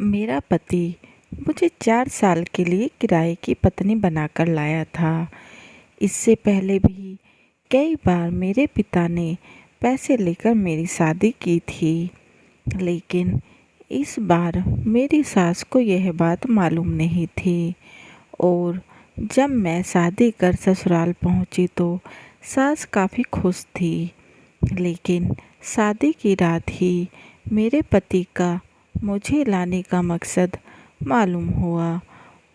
मेरा पति मुझे 4 साल के लिए किराए की पत्नी बनाकर लाया था। इससे पहले भी कई बार मेरे पिता ने पैसे लेकर मेरी शादी की थी, लेकिन इस बार मेरी सास को यह बात मालूम नहीं थी। और जब मैं शादी कर ससुराल पहुंची तो सास काफ़ी खुश थी, लेकिन शादी की रात ही मेरे पति का मुझे लाने का मकसद मालूम हुआ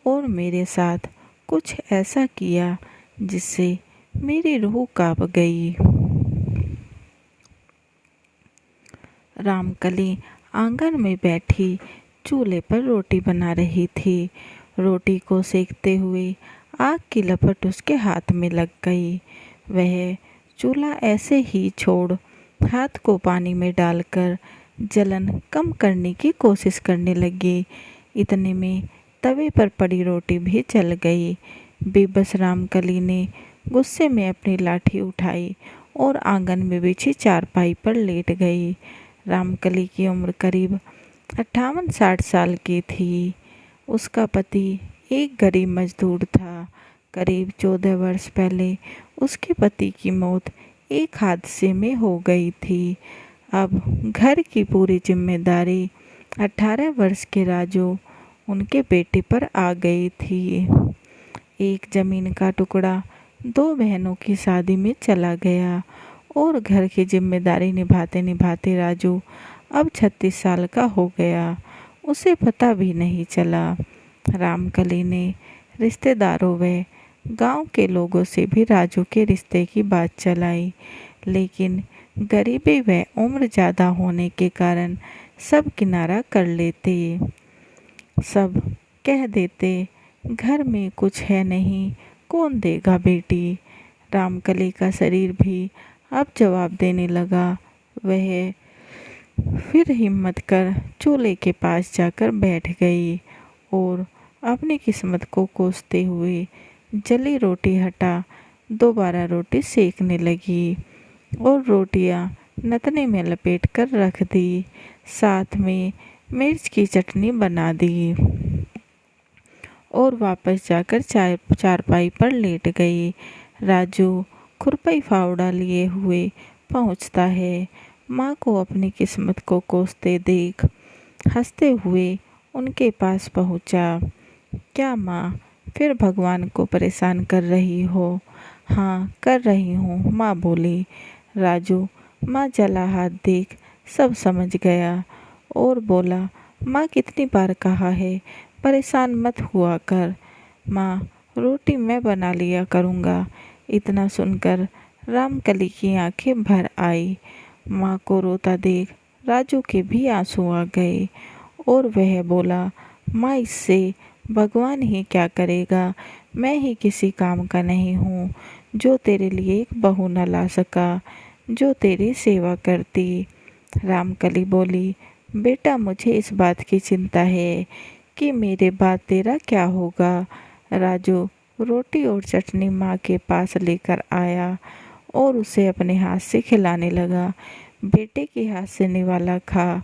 और मेरे साथ कुछ ऐसा किया जिससे मेरी रूह कांप गई। रामकली आंगन में बैठी चूल्हे पर रोटी बना रही थी। रोटी को सेकते हुए आग की लपट उसके हाथ में लग गई। वह चूल्हा ऐसे ही छोड़ हाथ को पानी में डालकर जलन कम करने की कोशिश करने लगी। इतने में तवे पर पड़ी रोटी भी जल गई। बेबस रामकली ने गुस्से में अपनी लाठी उठाई और आंगन में बिछी चारपाई पर लेट गई। रामकली की उम्र करीब 58-60 साल की थी। उसका पति एक गरीब मजदूर था। करीब 14 वर्ष पहले उसके पति की मौत एक हादसे में हो गई थी। अब घर की पूरी जिम्मेदारी 18 वर्ष के राजू उनके बेटे पर आ गई थी। एक जमीन का टुकड़ा 2 बहनों की शादी में चला गया और घर की जिम्मेदारी निभाते निभाते राजू अब 36 साल का हो गया। उसे पता भी नहीं चला। रामकली ने रिश्तेदारों व गांव के लोगों से भी राजू के रिश्ते की बात चलाई, लेकिन गरीबी व उम्र ज़्यादा होने के कारण सब किनारा कर लेते। सब कह देते, घर में कुछ है नहीं, कौन देगा बेटी। रामकली का शरीर भी अब जवाब देने लगा। वह फिर हिम्मत कर चूल्हे के पास जाकर बैठ गई और अपनी किस्मत को कोसते हुए जली रोटी हटा दोबारा रोटी सेकने लगी और रोटियां नतने में लपेट कर रख दी। साथ में मिर्च की चटनी बना दी और वापस जाकर चारपाई पर लेट गई। राजू खुरपई फावड़ा लिए हुए पहुंचता है। माँ को अपनी किस्मत को कोसते देख हंसते हुए उनके पास पहुंचा। क्या माँ, फिर भगवान को परेशान कर रही हो? हाँ, कर रही हूँ, माँ बोली। राजू माँ जला हाथ देख सब समझ गया और बोला, माँ कितनी बार कहा है परेशान मत हुआ कर। माँ, रोटी मैं बना लिया करूँगा। इतना सुनकर रामकली की आंखें भर आई। माँ को रोता देख राजू के भी आंसू आ गए और वह बोला, माँ इससे भगवान ही क्या करेगा। मैं ही किसी काम का नहीं हूँ जो तेरे लिए एक बहू न ला सका जो तेरी सेवा करती। रामकली बोली, बेटा मुझे इस बात की चिंता है कि मेरे बाद तेरा क्या होगा। राजू रोटी और चटनी माँ के पास लेकर आया और उसे अपने हाथ से खिलाने लगा। बेटे के हाथ से निवाला खा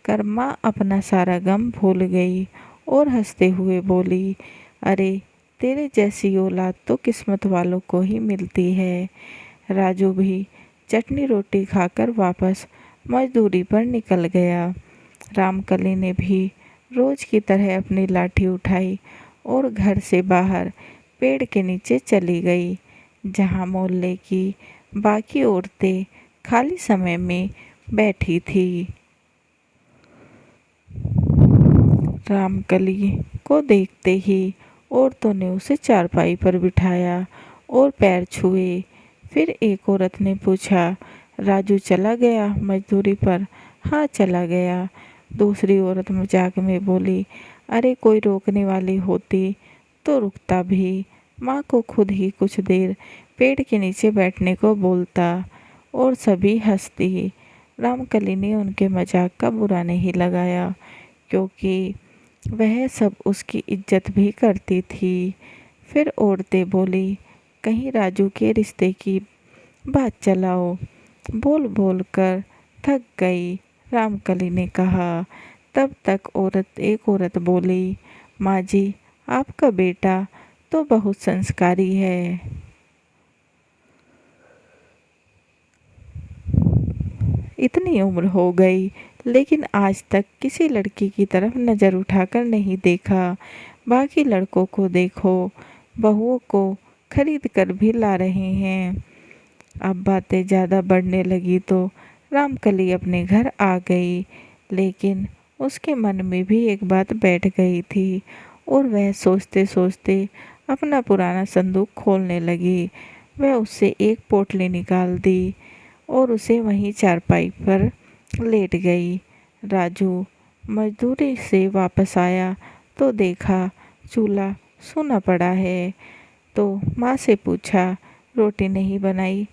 कर माँ अपना सारा गम भूल गई और हंसते हुए बोली, अरे तेरे जैसी औलाद तो किस्मत वालों को ही मिलती है। राजू भी चटनी रोटी खाकर वापस मजदूरी पर निकल गया। रामकली ने भी रोज की तरह अपनी लाठी उठाई और घर से बाहर पेड़ के नीचे चली गई, जहां मोहल्ले की बाकी औरतें खाली समय में बैठी थी। रामकली को देखते ही औरतों ने उसे चारपाई पर बिठाया और पैर छुए। फिर एक औरत ने पूछा, राजू चला गया मजदूरी पर? हाँ चला गया। दूसरी औरत मजाक में बोली, अरे कोई रोकने वाली होती तो रुकता भी। माँ को खुद ही कुछ देर पेड़ के नीचे बैठने को बोलता और सभी हंसती। रामकली ने उनके मजाक का बुरा नहीं लगाया, क्योंकि वह सब उसकी इज्जत भी करती थी। फिर औरतें बोली, कहीं राजू के रिश्ते की बात चलाओ। बोल बोल कर थक गई। रामकली ने कहा, तब तक एक औरत बोली, माँ जी, आपका बेटा तो बहुत संस्कारी है। इतनी उम्र हो गई लेकिन आज तक किसी लड़की की तरफ नज़र उठाकर नहीं देखा। बाकी लड़कों को देखो, बहुओं को खरीद कर भी ला रहे हैं। अब बातें ज़्यादा बढ़ने लगी तो रामकली अपने घर आ गई, लेकिन उसके मन में भी एक बात बैठ गई थी और वह सोचते सोचते अपना पुराना संदूक खोलने लगी। वह उससे एक पोटली निकाल दी और उसे वहीं चारपाई पर लेट गई। राजू मजदूरी से वापस आया तो देखा चूल्हा सूना पड़ा है, तो माँ से पूछा, रोटी नहीं बनाई?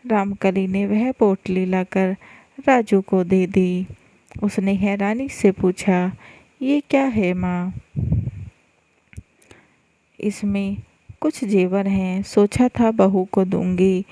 रामकली ने वह पोटली लाकर राजू को दे दी। उसने हैरानी से पूछा, ये क्या है माँ? इसमें कुछ जेवर हैं, सोचा था बहू को दूंगी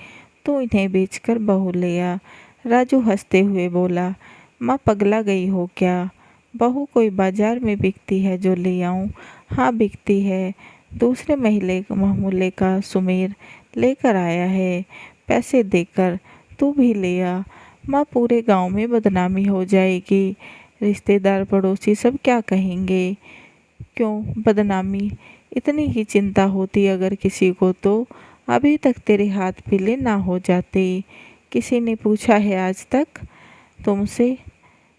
तो इन्हें बेचकर बहू ले आ। राजू हंसते हुए बोला, माँ पगला गई हो क्या? बहू कोई बाजार में बिकती है जो ले आऊं? हाँ बिकती है, दूसरे महल्ले का सुमेर लेकर आया है, पैसे देकर, तू भी ले आ। माँ पूरे गांव में बदनामी हो जाएगी, रिश्तेदार पड़ोसी सब क्या कहेंगे? क्यों बदनामी? इतनी ही चिंता होती अगर किसी को तो अभी तक तेरे हाथ पीले ना हो जाते। किसी ने पूछा है आज तक तुमसे?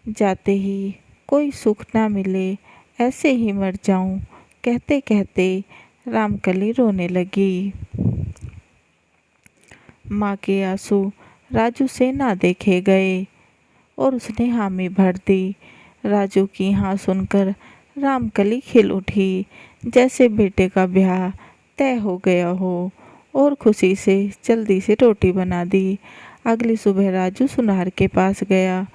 जाते ही कोई सुख ना मिले, ऐसे ही मर जाऊं। कहते कहते रामकली रोने लगी। माँ के आंसू राजू से ना देखे गए और उसने हामी भर दी। राजू की हाँ सुनकर रामकली खिल उठी, जैसे बेटे का ब्याह तय हो गया हो, और खुशी से जल्दी से रोटी बना दी। अगली सुबह राजू सुनार के पास गया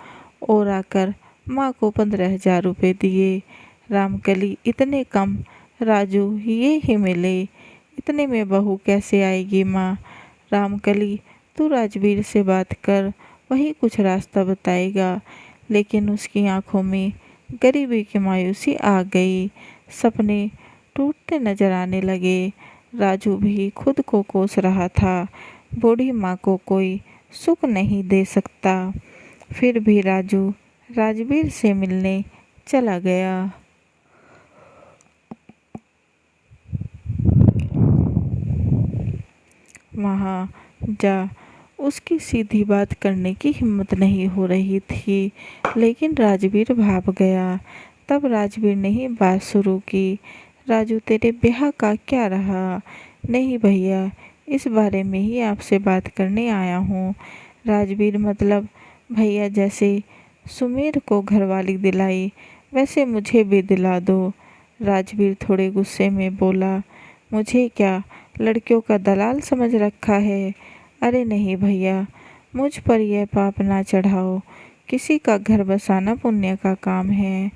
और आकर माँ को 15,000 रुपये दिए। रामकली, इतने कम? राजू, ये ही मिले, इतने में बहू कैसे आएगी माँ? रामकली, तू राजवीर से बात कर, वही कुछ रास्ता बताएगा। लेकिन उसकी आंखों में गरीबी की मायूसी आ गई, सपने टूटते नजर आने लगे। राजू भी खुद को कोस रहा था, बूढ़ी माँ को कोई सुख नहीं दे सकता। फिर भी राजू राजवीर से मिलने चला गया। वहाँ जा उसकी सीधी बात करने की हिम्मत नहीं हो रही थी, लेकिन राजवीर भाप गया। तब राजवीर ने ही बात शुरू की, राजू तेरे ब्याह का क्या रहा? नहीं भैया, इस बारे में ही आपसे बात करने आया हूँ। राजवीर, मतलब भैया जैसे सुमेर को घरवाली दिलाई वैसे मुझे भी दिला दो। राजवीर थोड़े गुस्से में बोला, मुझे क्या लड़कियों का दलाल समझ रखा है? अरे नहीं भैया, मुझ पर यह पाप ना चढ़ाओ, किसी का घर बसाना पुण्य का काम है।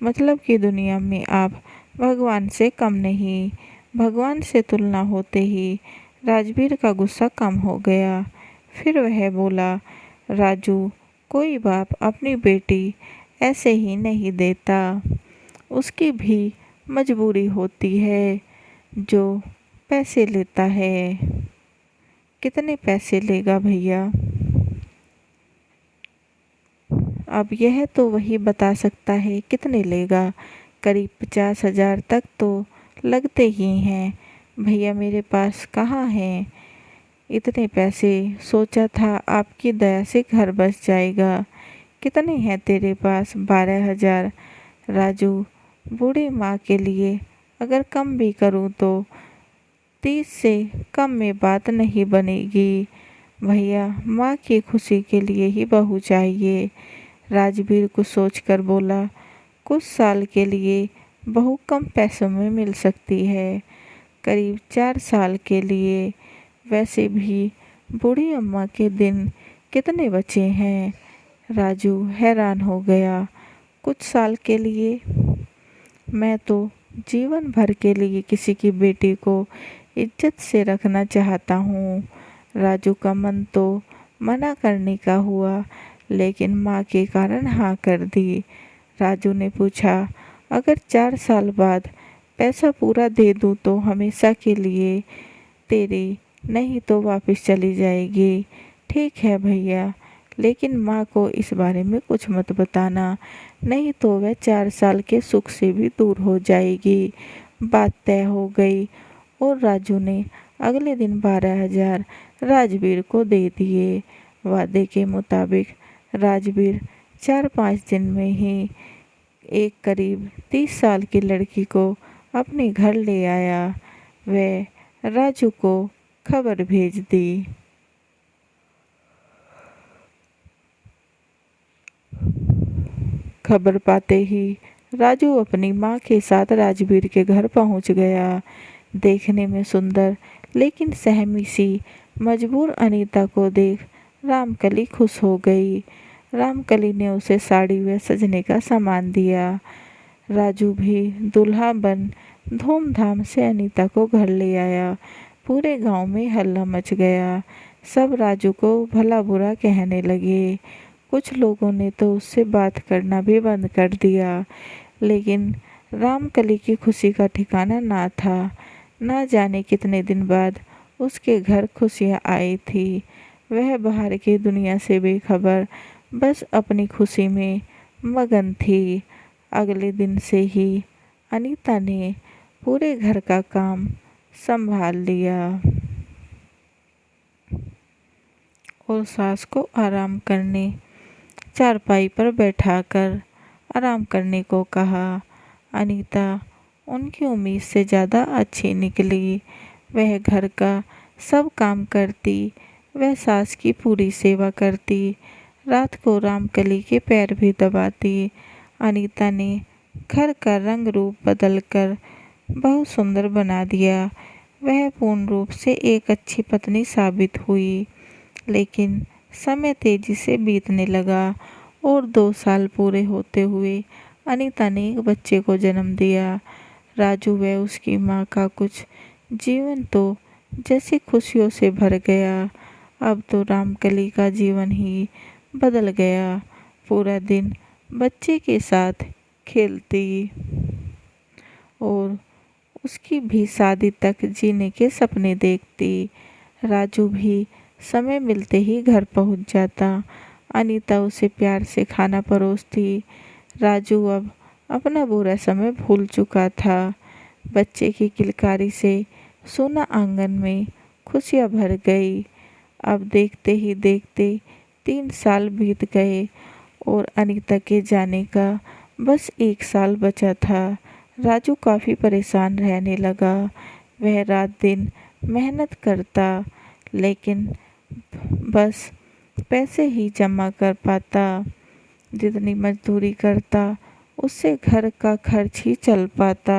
मतलब कि दुनिया में आप भगवान से कम नहीं। भगवान से तुलना होते ही राजवीर का गुस्सा कम हो गया। फिर वह बोला, राजू, कोई बाप अपनी बेटी ऐसे ही नहीं देता, उसकी भी मजबूरी होती है। जो पैसे लेता है, कितने पैसे लेगा भैया? अब यह तो वही बता सकता है कितने लेगा। करीब 50,000 तक तो लगते ही हैं। भैया मेरे पास कहाँ हैं इतने पैसे? सोचा था आपकी दया से घर बस जाएगा। कितने हैं तेरे पास? 12,000। राजू, बूढ़ी माँ के लिए अगर कम भी करूँ तो 30 से कम में बात नहीं बनेगी। भैया, माँ की खुशी के लिए ही बहू चाहिए। राजवीर कुछ सोचकर बोला, कुछ साल के लिए बहू कम पैसों में मिल सकती है, करीब 4 साल के लिए। वैसे भी बूढ़ी अम्मा के दिन कितने बचे हैं? राजू हैरान हो गया, कुछ साल के लिए? मैं तो जीवन भर के लिए किसी की बेटी को इज्जत से रखना चाहता हूँ। राजू का मन तो मना करने का हुआ, लेकिन माँ के कारण हाँ कर दी। राजू ने पूछा, अगर 4 साल बाद पैसा पूरा दे दूं तो हमेशा के लिए तेरी, नहीं तो वापस चली जाएगी। ठीक है भैया, लेकिन माँ को इस बारे में कुछ मत बताना, नहीं तो वह 4 साल के सुख से भी दूर हो जाएगी। बात तय हो गई और राजू ने अगले दिन 12,000 राजवीर को दे दिए। वादे के मुताबिक राजवीर 4-5 दिन में ही एक करीब 30 साल की लड़की को अपने घर ले आया। वह राजू को खबर भेज दी। खबर पाते ही राजू अपनी माँ के साथ राजवीर के घर पहुँच गया। देखने में सुंदर लेकिन सहमी सी मजबूर अनीता को देख रामकली खुश हो गई। रामकली ने उसे साड़ी व सजने का सामान दिया। राजू भी दूल्हा बन धूमधाम से अनीता को घर ले आया। पूरे गांव में हल्ला मच गया। सब राजू को भला बुरा कहने लगे। कुछ लोगों ने तो उससे बात करना भी बंद कर दिया। लेकिन रामकली की खुशी का ठिकाना ना था। ना जाने कितने दिन बाद उसके घर खुशियाँ आई थी। वह बाहर की दुनिया से बेखबर बस अपनी खुशी में मगन थी। अगले दिन से ही अनीता ने पूरे घर का काम संभाल लिया और सास को आराम करने चारपाई पर बैठाकर आराम करने को कहा। अनीता उनकी उम्मीद से ज़्यादा अच्छी निकली। वह घर का सब काम करती, वह सास की पूरी सेवा करती, रात को रामकली के पैर भी दबाती। अनीता ने घर का रंग रूप बदलकर बहुत सुंदर बना दिया। वह पूर्ण रूप से एक अच्छी पत्नी साबित हुई। लेकिन समय तेजी से बीतने लगा और 2 साल पूरे होते हुए अनीता ने एक बच्चे को जन्म दिया। राजू व उसकी माँ का कुछ जीवन तो जैसे खुशियों से भर गया। अब तो रामकली का जीवन ही बदल गया। पूरा दिन बच्चे के साथ खेलती और उसकी भी शादी तक जीने के सपने देखती। राजू भी समय मिलते ही घर पहुंच जाता। अनीता उसे प्यार से खाना परोसती। राजू अब अपना बुरा समय भूल चुका था। बच्चे की किलकारी से सोना आंगन में खुशियाँ भर गई। अब देखते ही देखते 3 साल बीत गए और अनीता के जाने का बस 1 साल बचा था। राजू काफ़ी परेशान रहने लगा। वह रात दिन मेहनत करता, लेकिन बस पैसे ही जमा कर पाता। जितनी मजदूरी करता उससे घर का खर्च ही चल पाता।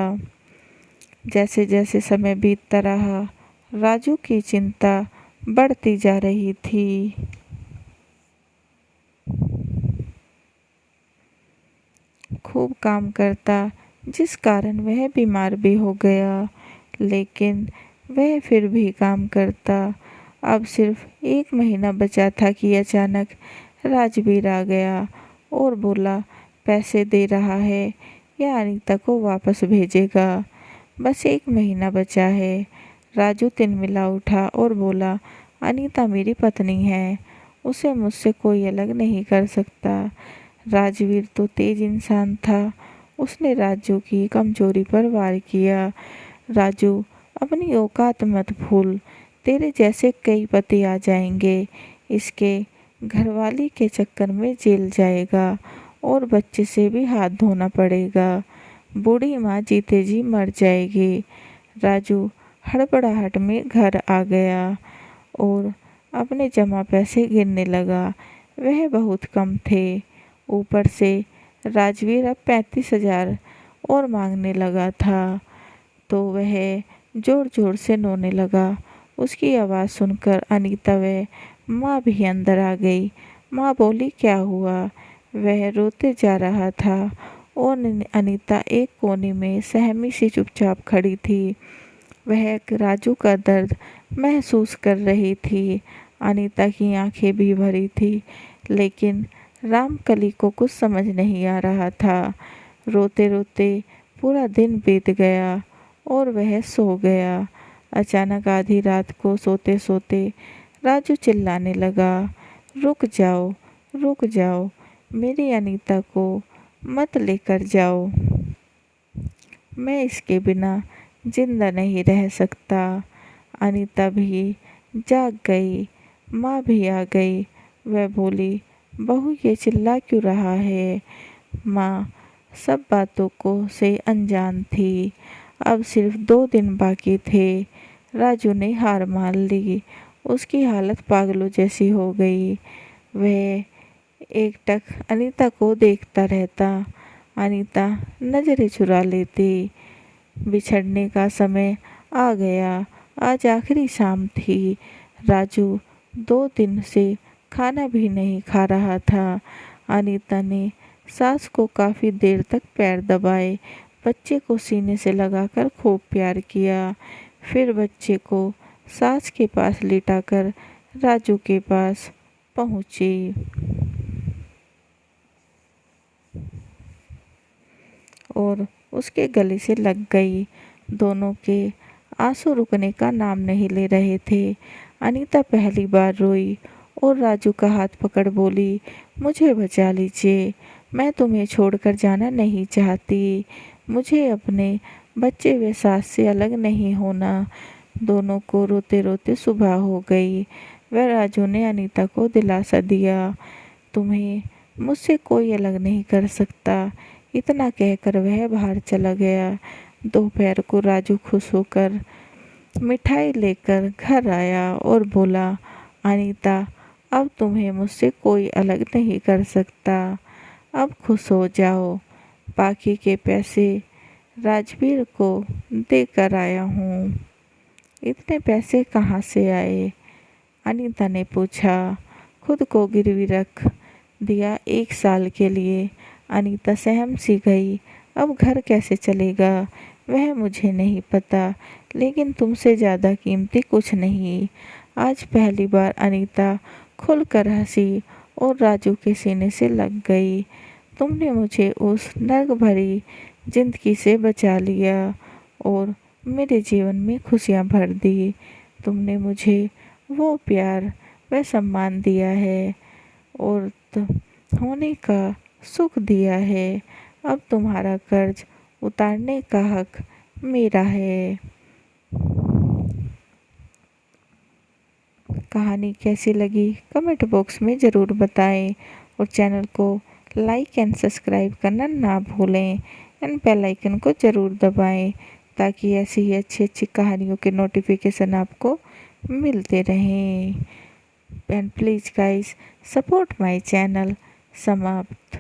जैसे जैसे समय बीतता रहा, राजू की चिंता बढ़ती जा रही थी। खूब काम करता, जिस कारण वह बीमार भी हो गया। लेकिन वह फिर भी काम करता। अब सिर्फ 1 महीना बचा था कि अचानक राजवीर आ गया और बोला, पैसे दे रहा है या अनीता को वापस भेजेगा। बस 1 महीना बचा है। राजू तिलमिला उठा और बोला, अनीता मेरी पत्नी है, उसे मुझसे कोई अलग नहीं कर सकता। राजवीर तो तेज इंसान था। उसने राजू की कमजोरी पर वार किया। राजू, अपनी औकात मत भूल, तेरे जैसे कई पति आ जाएंगे। इसके घरवाली के चक्कर में जेल जाएगा और बच्चे से भी हाथ धोना पड़ेगा। बूढ़ी माँ जीते जी मर जाएगी। राजू हड़बड़ाहट में घर आ गया और अपने जमा पैसे गिनने लगा। वह बहुत कम थे। ऊपर से राजवीर अब 35,000 और मांगने लगा था, तो वह जोर जोर से रोने लगा। उसकी आवाज़ सुनकर अनीता व माँ भी अंदर आ गई। माँ बोली, क्या हुआ? वह रोते जा रहा था और अनीता एक कोने में सहमी सी चुपचाप खड़ी थी। वह राजू का दर्द महसूस कर रही थी। अनीता की आंखें भी भरी थी, लेकिन रामकली को कुछ समझ नहीं आ रहा था। रोते रोते पूरा दिन बीत गया और वह सो गया। अचानक आधी रात को सोते सोते राजू चिल्लाने लगा, रुक जाओ, मेरी अनीता को मत लेकर जाओ। मैं इसके बिना जिंदा नहीं रह सकता। अनीता भी जाग गई, माँ भी आ गई। वह बोली, बहू ये चिल्ला क्यों रहा है? माँ सब बातों को से अनजान थी। अब सिर्फ 2 दिन बाकी थे। राजू ने हार मान ली। उसकी हालत पागलों जैसी हो गई। वह एकटक अनीता को देखता रहता। अनीता नजरें चुरा लेती। बिछड़ने का समय आ गया। आज आखिरी शाम थी। राजू 2 दिन से खाना भी नहीं खा रहा था। अनीता ने सास को काफ़ी देर तक पैर दबाए, बच्चे को सीने से लगाकर खूब प्यार किया। फिर बच्चे को सास के पास लिटाकर राजू के पास पहुंची और उसके गले से लग गई। दोनों के आंसू रुकने का नाम नहीं ले रहे थे। अनीता पहली बार रोई और राजू का हाथ पकड़ बोली, मुझे बचा लीजिए, मैं तुम्हें छोड़कर जाना नहीं चाहती। मुझे अपने बच्चे व सास से अलग नहीं होना। दोनों को रोते रोते सुबह हो गई। वह राजू ने अनीता को दिलासा दिया, तुम्हें मुझसे कोई अलग नहीं कर सकता। इतना कहकर वह बाहर चला गया। दोपहर को राजू खुश होकर मिठाई लेकर घर आया और बोला, अनीता अब तुम्हें मुझसे कोई अलग नहीं कर सकता। अब खुश हो जाओ। बाकी के पैसे राजवीर को देकर आया हूँ। इतने पैसे कहाँ से आए? अनीता ने पूछा। खुद को गिरवी रख दिया 1 साल के लिए। अनीता सहम सी गई। अब घर कैसे चलेगा वह मुझे नहीं पता, लेकिन तुमसे ज़्यादा कीमती कुछ नहीं। आज पहली बार अनीता खुलकर हंसी और राजू के सीने से लग गई। तुमने मुझे उस नर्क भरी जिंदगी से बचा लिया और मेरे जीवन में खुशियाँ भर दी। तुमने मुझे वो प्यार व सम्मान दिया है और होने का सुख दिया है। अब तुम्हारा कर्ज उतारने का हक मेरा है। कहानी कैसी लगी कमेंट बॉक्स में ज़रूर बताएं और चैनल को लाइक एंड सब्सक्राइब करना ना भूलें एंड बेल आइकन को ज़रूर दबाएं ताकि ऐसी ही अच्छी अच्छी कहानियों के नोटिफिकेशन आपको मिलते रहें। And please guys support my channel. समाप्त।